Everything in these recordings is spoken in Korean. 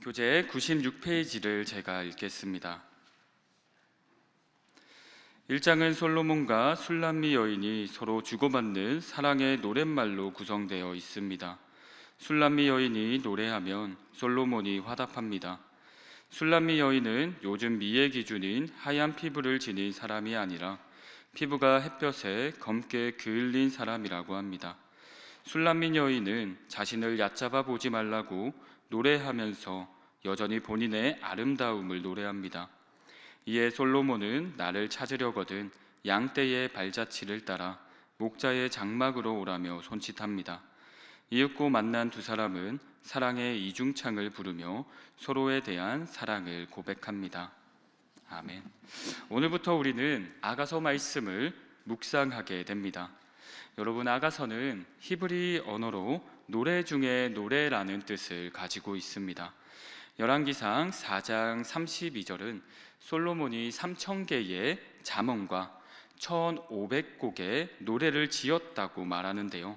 교재 96페이지를 제가 읽겠습니다. 1장은 솔로몬과 술람미 여인이 서로 주고받는 사랑의 노랫말로 구성되어 있습니다. 술람미 여인이 노래하면 솔로몬이 화답합니다. 술람미 여인은 요즘 미의 기준인 하얀 피부를 지닌 사람이 아니라 피부가 햇볕에 검게 그을린 사람이라고 합니다. 술람미 여인은 자신을 얕잡아 보지 말라고 노래하면서 여전히 본인의 아름다움을 노래합니다. 이에 솔로몬은 나를 찾으려거든 양떼의 발자취를 따라 목자의 장막으로 오라며 손짓합니다. 이윽고 만난 두 사람은 사랑의 이중창을 부르며 서로에 대한 사랑을 고백합니다. 아멘. 오늘부터 우리는 아가서 말씀을 묵상하게 됩니다. 여러분, 아가서는 히브리 언어로 노래 중에 노래라는 뜻을 가지고 있습니다. 열왕기상 4장 32절은 솔로몬이 3,000개의 잠언과 1,500곡의 노래를 지었다고 말하는데요.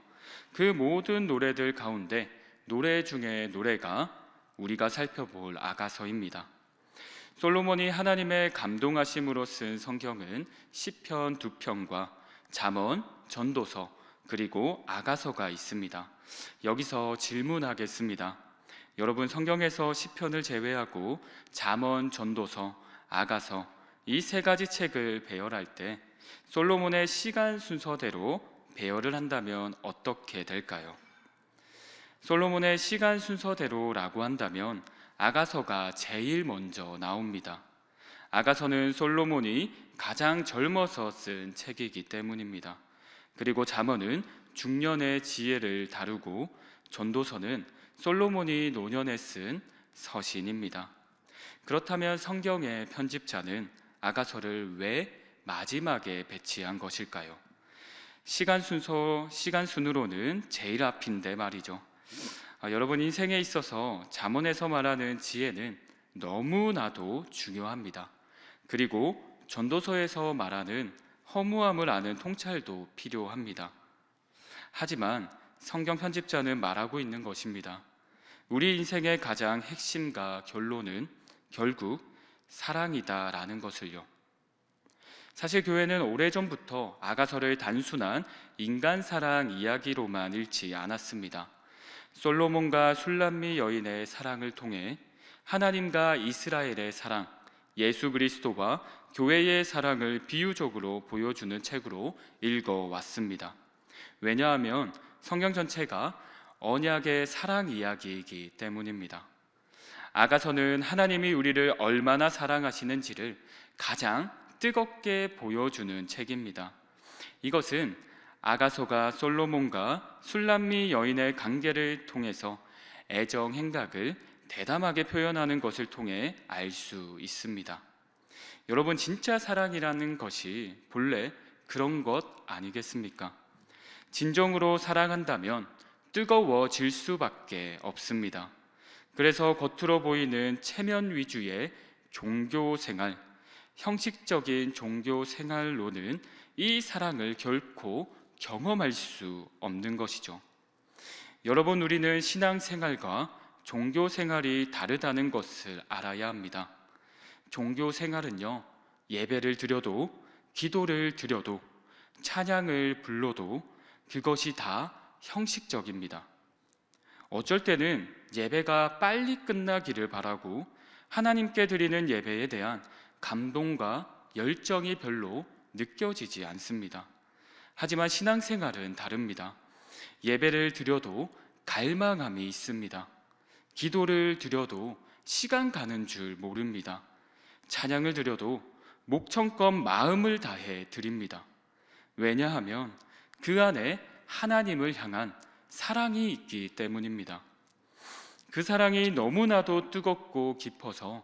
그 모든 노래들 가운데 노래 중에 노래가 우리가 살펴볼 아가서입니다. 솔로몬이 하나님의 감동하심으로 쓴 성경은 시편 2편과 잠언, 전도서, 그리고 아가서가 있습니다. 여기서 질문하겠습니다. 여러분, 성경에서 시편을 제외하고 잠언, 전도서, 아가서 이 세 가지 책을 배열할 때 솔로몬의 시간 순서대로 배열을 한다면 어떻게 될까요? 솔로몬의 시간 순서대로라고 한다면 아가서가 제일 먼저 나옵니다. 아가서는 솔로몬이 가장 젊어서 쓴 책이기 때문입니다. 그리고 잠언은 중년의 지혜를 다루고 전도서는 솔로몬이 노년에 쓴 서신입니다. 그렇다면 성경의 편집자는 아가서를 왜 마지막에 배치한 것일까요? 시간 순으로는 제일 앞인데 말이죠. 여러분, 인생에 있어서 잠언에서 말하는 지혜는 너무나도 중요합니다. 그리고 전도서에서 말하는 허무함을 아는 통찰도 필요합니다. 하지만 성경 편집자는 말하고 있는 것입니다. 우리 인생의 가장 핵심과 결론은 결국 사랑이다라는 것을요. 사실 교회는 오래전부터 아가서를 단순한 인간 사랑 이야기로만 읽지 않았습니다. 솔로몬과 술람미 여인의 사랑을 통해 하나님과 이스라엘의 사랑, 예수 그리스도와 교회의 사랑을 비유적으로 보여주는 책으로 읽어왔습니다. 왜냐하면 성경 전체가 언약의 사랑 이야기이기 때문입니다. 아가서는 하나님이 우리를 얼마나 사랑하시는지를 가장 뜨겁게 보여주는 책입니다. 이것은 아가서가 솔로몬과 술람미 여인의 관계를 통해서 애정 행각을 대담하게 표현하는 것을 통해 알 수 있습니다. 여러분, 진짜 사랑이라는 것이 본래 그런 것 아니겠습니까? 진정으로 사랑한다면 뜨거워질 수밖에 없습니다. 그래서 겉으로 보이는 체면 위주의 종교 생활, 형식적인 종교 생활로는 이 사랑을 결코 경험할 수 없는 것이죠. 여러분, 우리는 신앙생활과 종교 생활이 다르다는 것을 알아야 합니다. 종교 생활은요, 예배를 드려도, 기도를 드려도, 찬양을 불러도 그것이 다 형식적입니다. 어쩔 때는 예배가 빨리 끝나기를 바라고 하나님께 드리는 예배에 대한 감동과 열정이 별로 느껴지지 않습니다. 하지만 신앙생활은 다릅니다. 예배를 드려도 갈망함이 있습니다. 기도를 드려도 시간 가는 줄 모릅니다. 찬양을 드려도 목청껏 마음을 다해 드립니다. 왜냐하면 그 안에 하나님을 향한 사랑이 있기 때문입니다. 그 사랑이 너무나도 뜨겁고 깊어서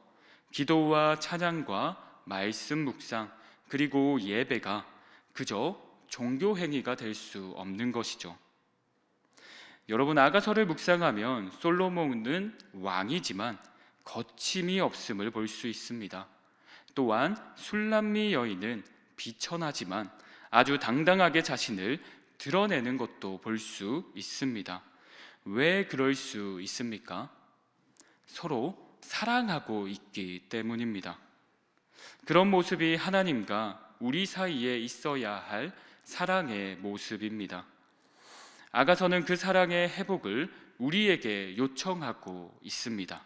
기도와 찬양과 말씀 묵상, 그리고 예배가 그저 종교 행위가 될 수 없는 것이죠. 여러분, 아가서를 묵상하면 솔로몬은 왕이지만 거침이 없음을 볼 수 있습니다. 또한 술람미 여인은 비천하지만 아주 당당하게 자신을 드러내는 것도 볼 수 있습니다. 왜 그럴 수 있습니까? 서로 사랑하고 있기 때문입니다. 그런 모습이 하나님과 우리 사이에 있어야 할 사랑의 모습입니다. 아가서는 그 사랑의 회복을 우리에게 요청하고 있습니다.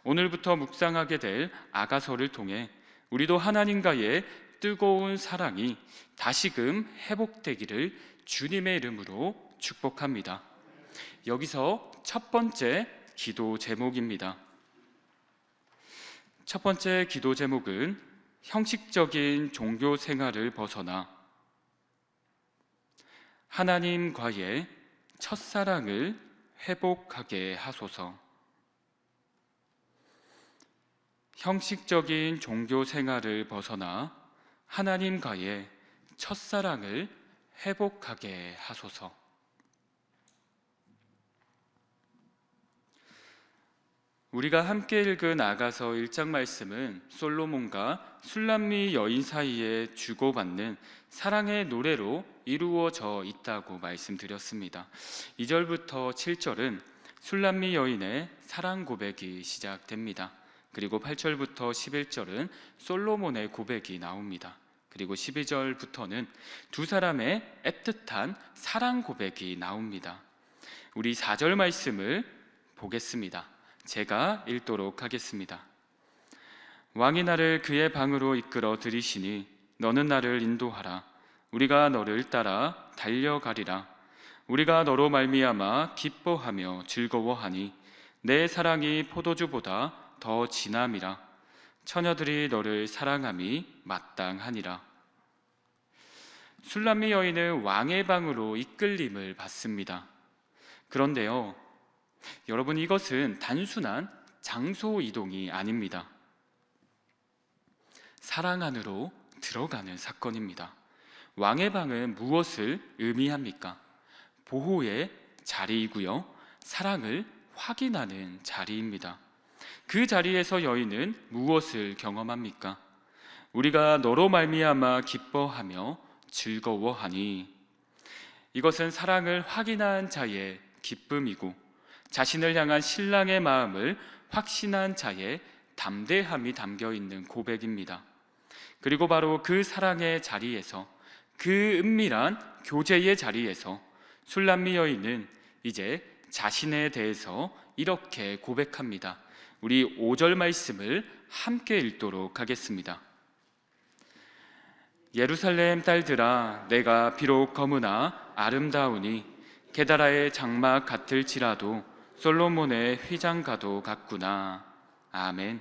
오늘부터 묵상하게 될 아가서를 통해 우리도 하나님과의 뜨거운 사랑이 다시금 회복되기를 주님의 이름으로 축복합니다. 여기서 첫 번째 기도 제목입니다. 첫 번째 기도 제목은 형식적인 종교 생활을 벗어나 하나님과의 첫사랑을 회복하게 하소서. 형식적인 종교 생활을 벗어나 하나님과의 첫사랑을 회복하게 하소서. 우리가 함께 읽은 아가서 1장 말씀은 솔로몬과 술람미 여인 사이에 주고받는 사랑의 노래로 이루어져 있다고 말씀드렸습니다. 2절부터 7절은 술람미 여인의 사랑 고백이 시작됩니다. 그리고 8절부터 11절은 솔로몬의 고백이 나옵니다. 그리고 12절부터는 두 사람의 애틋한 사랑 고백이 나옵니다. 우리 4절 말씀을 보겠습니다. 제가 읽도록 하겠습니다. 왕이 나를 그의 방으로 이끌어 들이시니 너는 나를 인도하라. 우리가 너를 따라 달려가리라. 우리가 너로 말미암아 기뻐하며 즐거워하니 내 사랑이 포도주보다 더 진함이라. 처녀들이 너를 사랑함이 마땅하니라. 술람미 여인은 왕의 방으로 이끌림을 받습니다. 그런데요, 여러분, 이것은 단순한 장소 이동이 아닙니다. 사랑 안으로 들어가는 사건입니다. 왕의 방은 무엇을 의미합니까? 보호의 자리이고요, 사랑을 확인하는 자리입니다. 그 자리에서 여인은 무엇을 경험합니까? 우리가 너로 말미암아 기뻐하며 즐거워하니, 이것은 사랑을 확인한 자의 기쁨이고 자신을 향한 신랑의 마음을 확신한 자의 담대함이 담겨있는 고백입니다. 그리고 바로 그 사랑의 자리에서, 그 은밀한 교제의 자리에서 술람미 여인은 이제 자신에 대해서 이렇게 고백합니다. 우리 5절 말씀을 함께 읽도록 하겠습니다. 예루살렘 딸들아, 내가 비록 검으나 아름다우니 게다라의 장막 같을지라도 솔로몬의 휘장가도 같구나. 아멘.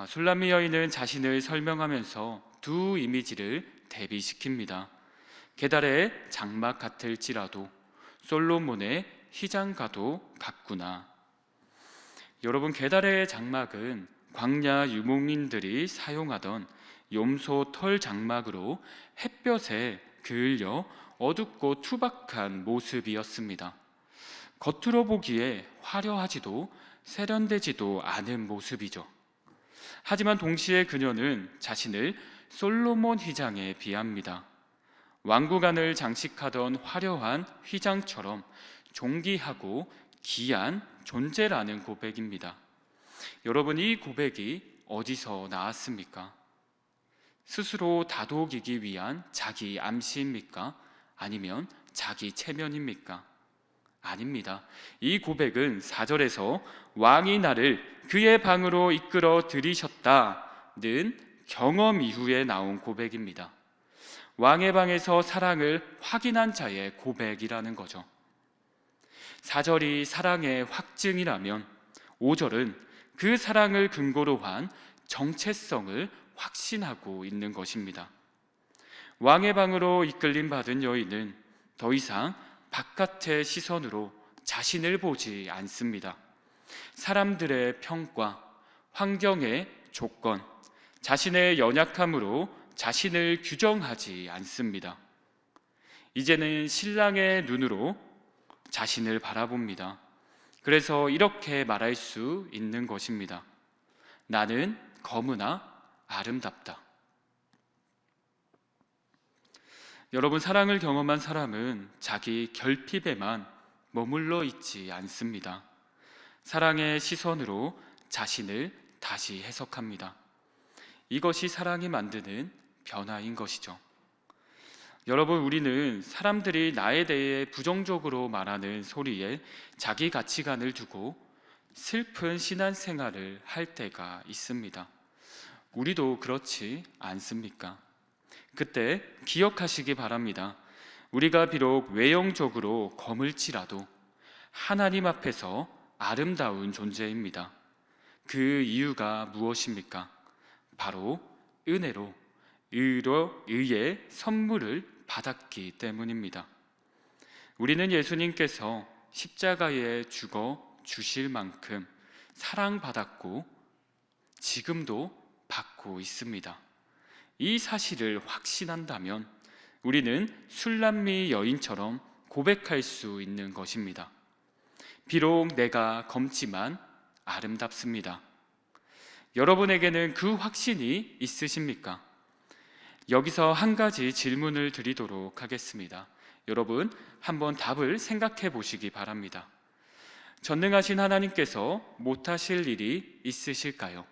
술람미 여인은 자신을 설명하면서 두 이미지를 대비시킵니다. 게달의 장막 같을지라도 솔로몬의 휘장가도 같구나. 여러분, 게달의 장막은 광야 유목민들이 사용하던 염소 털 장막으로 햇볕에 그을려 어둡고 투박한 모습이었습니다. 겉으로 보기에 화려하지도 세련되지도 않은 모습이죠. 하지만 동시에 그녀는 자신을 솔로몬 휘장에 비합니다. 왕구관을 장식하던 화려한 휘장처럼 존귀하고 귀한 존재라는 고백입니다. 여러분, 이 고백이 어디서 나왔습니까? 스스로 다독이기 위한 자기 암시입니까? 아니면 자기 체면입니까? 아닙니다. 이 고백은 4절에서 왕이 나를 그의 방으로 이끌어 들이셨다는 경험 이후에 나온 고백입니다. 왕의 방에서 사랑을 확인한 자의 고백이라는 거죠. 4절이 사랑의 확증이라면 5절은 그 사랑을 근거로 한 정체성을 확신하고 있는 것입니다. 왕의 방으로 이끌림 받은 여인은 더 이상 바깥의 시선으로 자신을 보지 않습니다. 사람들의 평가, 환경의 조건, 자신의 연약함으로 자신을 규정하지 않습니다. 이제는 신랑의 눈으로 자신을 바라봅니다. 그래서 이렇게 말할 수 있는 것입니다. 나는 검으나 아름답다. 여러분, 사랑을 경험한 사람은 자기 결핍에만 머물러 있지 않습니다. 사랑의 시선으로 자신을 다시 해석합니다. 이것이 사랑이 만드는 변화인 것이죠. 여러분, 우리는 사람들이 나에 대해 부정적으로 말하는 소리에 자기 가치관을 두고 슬픈 신앙생활을 할 때가 있습니다. 우리도 그렇지 않습니까? 그때 기억하시기 바랍니다. 우리가 비록 외형적으로 검을지라도 하나님 앞에서 아름다운 존재입니다. 그 이유가 무엇입니까? 바로 은혜로, 의의 선물을 받았기 때문입니다. 우리는 예수님께서 십자가에 죽어 주실 만큼 사랑받았고 지금도 받고 있습니다. 이 사실을 확신한다면 우리는 술람미 여인처럼 고백할 수 있는 것입니다. 비록 내가 검지만 아름답습니다. 여러분에게는 그 확신이 있으십니까? 여기서 한 가지 질문을 드리도록 하겠습니다. 여러분, 한번 답을 생각해 보시기 바랍니다. 전능하신 하나님께서 못하실 일이 있으실까요?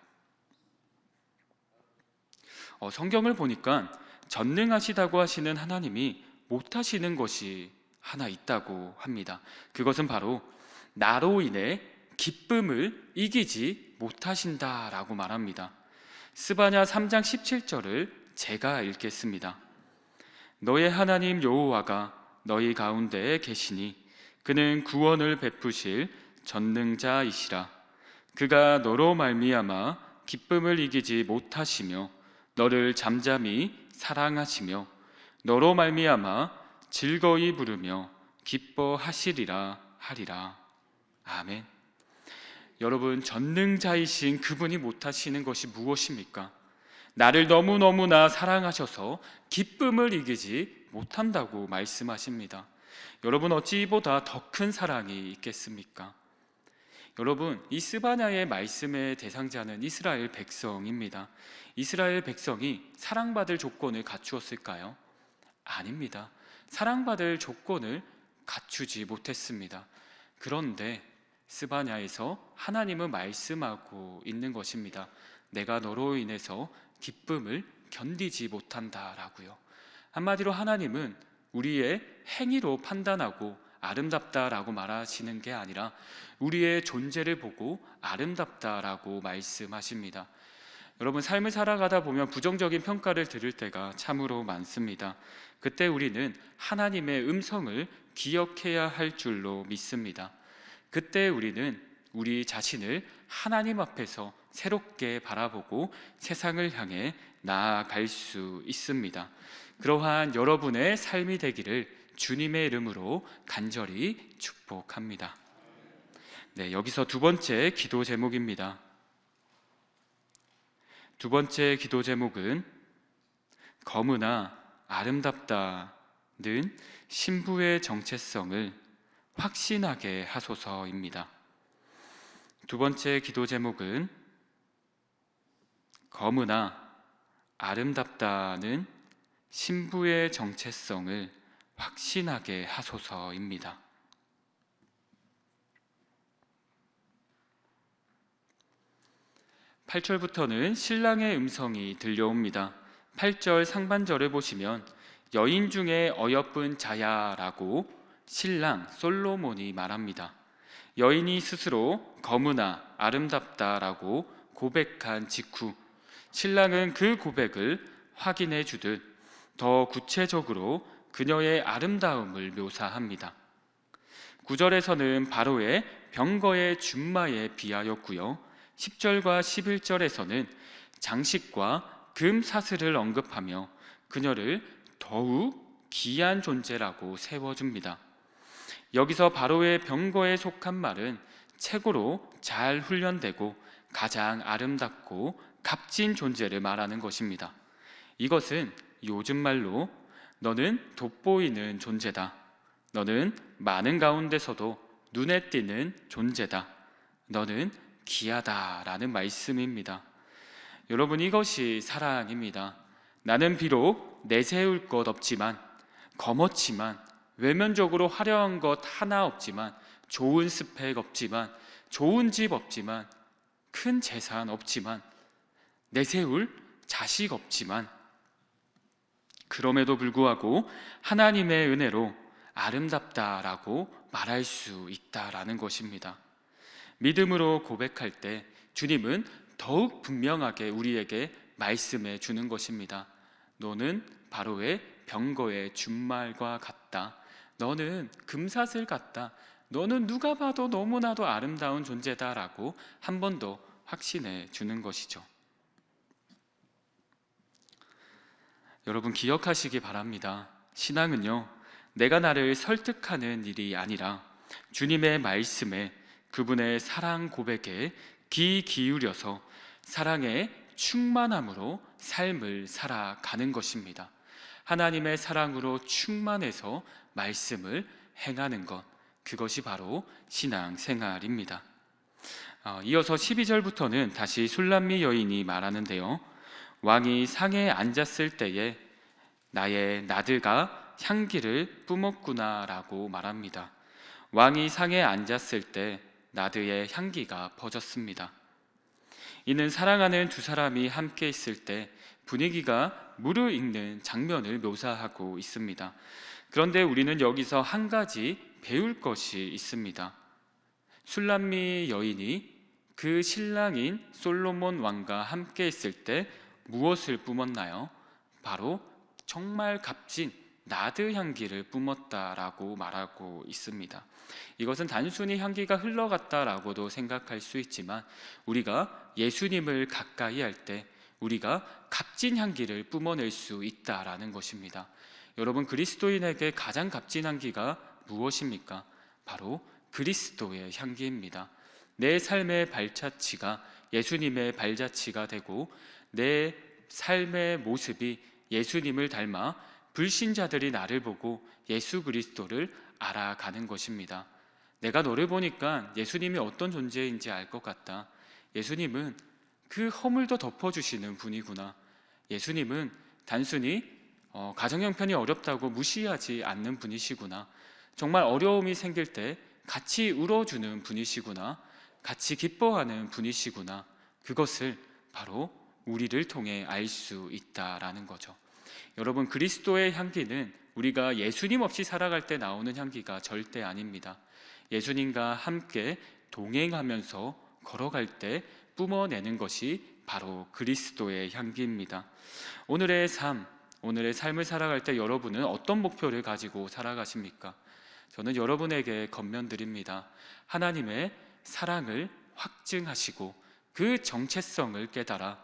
성경을 보니까 전능하시다고 하시는 하나님이 못하시는 것이 하나 있다고 합니다. 그것은 바로 나로 인해 기쁨을 이기지 못하신다라고 말합니다. 스바냐 3장 17절을 제가 읽겠습니다. 너의 하나님 여호와가 너희 가운데에 계시니 그는 구원을 베푸실 전능자이시라. 그가 너로 말미암아 기쁨을 이기지 못하시며 너를 잠잠히 사랑하시며 너로 말미암아 즐거이 부르며 기뻐하시리라 하리라. 아멘. 여러분, 전능자이신 그분이 못하시는 것이 무엇입니까? 나를 너무너무나 사랑하셔서 기쁨을 이기지 못한다고 말씀하십니다. 여러분, 어찌 이보다 더 큰 사랑이 있겠습니까? 여러분, 이 스바냐의 말씀의 대상자는 이스라엘 백성입니다. 이스라엘 백성이 사랑받을 조건을 갖추었을까요? 아닙니다. 사랑받을 조건을 갖추지 못했습니다. 그런데 스바냐에서 하나님은 말씀하고 있는 것입니다. 내가 너로 인해서 기쁨을 견디지 못한다라고요. 한마디로 하나님은 우리의 행위로 판단하고 아름답다라고 말하시는 게 아니라 우리의 존재를 보고 아름답다라고 말씀하십니다. 여러분, 삶을 살아가다 보면 부정적인 평가를 들을 때가 참으로 많습니다. 그때 우리는 하나님의 음성을 기억해야 할 줄로 믿습니다. 그때 우리는 우리 자신을 하나님 앞에서 새롭게 바라보고 세상을 향해 나아갈 수 있습니다. 그러한 여러분의 삶이 되기를 주님의 이름으로 간절히 축복합니다. 네, 여기서 두 번째 기도 제목입니다. 두 번째 기도 제목은 검으나 아름답다는 신부의 정체성을 확신하게 하소서입니다. 두 번째 기도 제목은 검으나 아름답다는 신부의 정체성을 확신하게 하소서입니다. 8절부터는 신랑의 음성이 들려옵니다. 8절 상반절을 보시면 여인 중에 어여쁜 자야라고 신랑 솔로몬이 말합니다. 여인이 스스로 검으나 아름답다라고 고백한 직후 신랑은 그 고백을 확인해 주듯 더 구체적으로 그녀의 아름다움을 묘사합니다. 9절에서는 바로의 병거의 준마에 비하였고요. 10절과 11절에서는 장식과 금 사슬을 언급하며 그녀를 더욱 귀한 존재라고 세워줍니다. 여기서 바로의 병거에 속한 말은 최고로 잘 훈련되고 가장 아름답고 값진 존재를 말하는 것입니다. 이것은 요즘 말로 너는 돋보이는 존재다. 너는 많은 가운데서도 눈에 띄는 존재다. 너는 귀하다라는 말씀입니다. 여러분, 이것이 사랑입니다. 나는 비록 내세울 것 없지만, 검었지만, 외면적으로 화려한 것 하나 없지만, 좋은 스펙 없지만, 좋은 집 없지만, 큰 재산 없지만, 내세울 자식 없지만, 그럼에도 불구하고 하나님의 은혜로 아름답다라고 말할 수 있다라는 것입니다. 믿음으로 고백할 때 주님은 더욱 분명하게 우리에게 말씀해 주는 것입니다. 너는 바로의 병거의 준말과 같다. 너는 금사슬 같다. 너는 누가 봐도 너무나도 아름다운 존재다라고 한 번 더 확신해 주는 것이죠. 여러분 기억하시기 바랍니다. 신앙은요, 내가 나를 설득하는 일이 아니라 주님의 말씀에, 그분의 사랑 고백에 귀 기울여서 사랑의 충만함으로 삶을 살아가는 것입니다. 하나님의 사랑으로 충만해서 말씀을 행하는 것, 그것이 바로 신앙생활입니다. 이어서 12절부터는 다시 술람미 여인이 말하는데요, 왕이 상에 앉았을 때에 나의 나드가 향기를 뿜었구나 라고 말합니다. 왕이 상에 앉았을 때 나드의 향기가 퍼졌습니다. 이는 사랑하는 두 사람이 함께 있을 때 분위기가 무르익는 장면을 묘사하고 있습니다. 그런데 우리는 여기서 한 가지 배울 것이 있습니다. 술람미 여인이 그 신랑인 솔로몬 왕과 함께 있을 때 무엇을 뿜었나요? 바로 정말 값진 나드 향기를 뿜었다라고 말하고 있습니다. 이것은 단순히 향기가 흘러갔다라고도 생각할 수 있지만, 우리가 예수님을 가까이 할 때 우리가 값진 향기를 뿜어낼 수 있다라는 것입니다. 여러분, 그리스도인에게 가장 값진 향기가 무엇입니까? 바로 그리스도의 향기입니다. 내 삶의 발자취가 예수님의 발자취가 되고, 내 삶의 모습이 예수님을 닮아 불신자들이 나를 보고 예수 그리스도를 알아가는 것입니다. 내가 너를 보니까 예수님이 어떤 존재인지 알 것 같다. 예수님은 그 허물도 덮어주시는 분이구나. 예수님은 단순히 가정 형편이 어렵다고 무시하지 않는 분이시구나. 정말 어려움이 생길 때 같이 울어주는 분이시구나. 같이 기뻐하는 분이시구나. 그것을 바로 우리를 통해 알 수 있다라는 거죠. 여러분, 그리스도의 향기는 우리가 예수님 없이 살아갈 때 나오는 향기가 절대 아닙니다. 예수님과 함께 동행하면서 걸어갈 때 뿜어내는 것이 바로 그리스도의 향기입니다. 오늘의 삶을 살아갈 때 여러분은 어떤 목표를 가지고 살아가십니까? 저는 여러분에게 권면드립니다. 하나님의 사랑을 확증하시고 그 정체성을 깨달아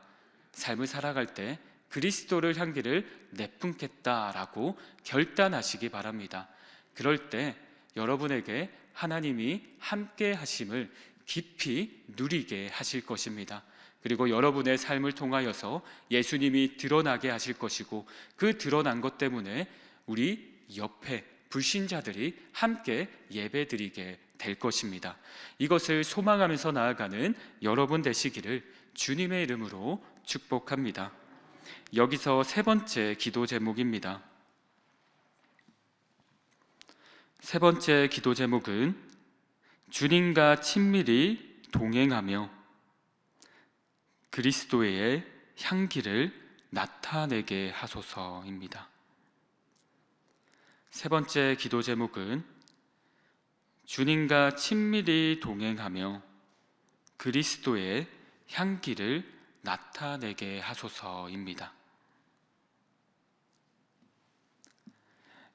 삶을 살아갈 때 그리스도를 향기를 내뿜겠다라고 결단하시기 바랍니다. 그럴 때 여러분에게 하나님이 함께 하심을 깊이 누리게 하실 것입니다. 그리고 여러분의 삶을 통하여서 예수님이 드러나게 하실 것이고, 그 드러난 것 때문에 우리 옆에 불신자들이 함께 예배드리게 될 것입니다. 이것을 소망하면서 나아가는 여러분 되시기를 주님의 이름으로 축복합니다. 여기서 세 번째 기도 제목입니다. 세 번째 기도 제목은 주님과 친밀히 동행하며 그리스도의 향기를 나타내게 하소서입니다. 세 번째 기도 제목은 주님과 친밀히 동행하며 그리스도의 향기를 나타내게 하소서입니다.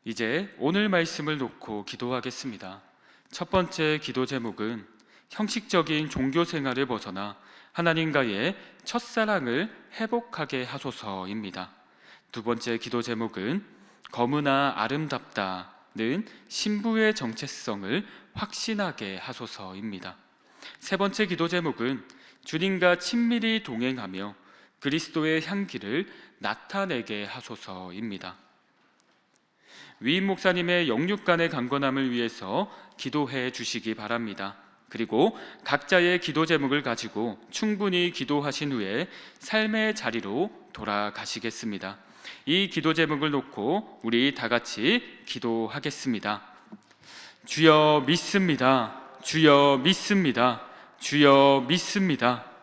이제 오늘 말씀을 놓고 기도하겠습니다. 첫 번째 기도 제목은 형식적인 종교 생활을 벗어나 하나님과의 첫사랑을 회복하게 하소서입니다. 두 번째 기도 제목은 거무나 아름답다는 신부의 정체성을 확신하게 하소서입니다. 세 번째 기도 제목은 주님과 친밀히 동행하며 그리스도의 향기를 나타내게 하소서입니다. 위임 목사님의 영육간의 강건함을 위해서 기도해 주시기 바랍니다. 그리고 각자의 기도 제목을 가지고 충분히 기도하신 후에 삶의 자리로 돌아가시겠습니다. 이 기도 제목을 놓고 우리 다 같이 기도하겠습니다. 주여 믿습니다. 주여 믿습니다. 주여 믿습니다.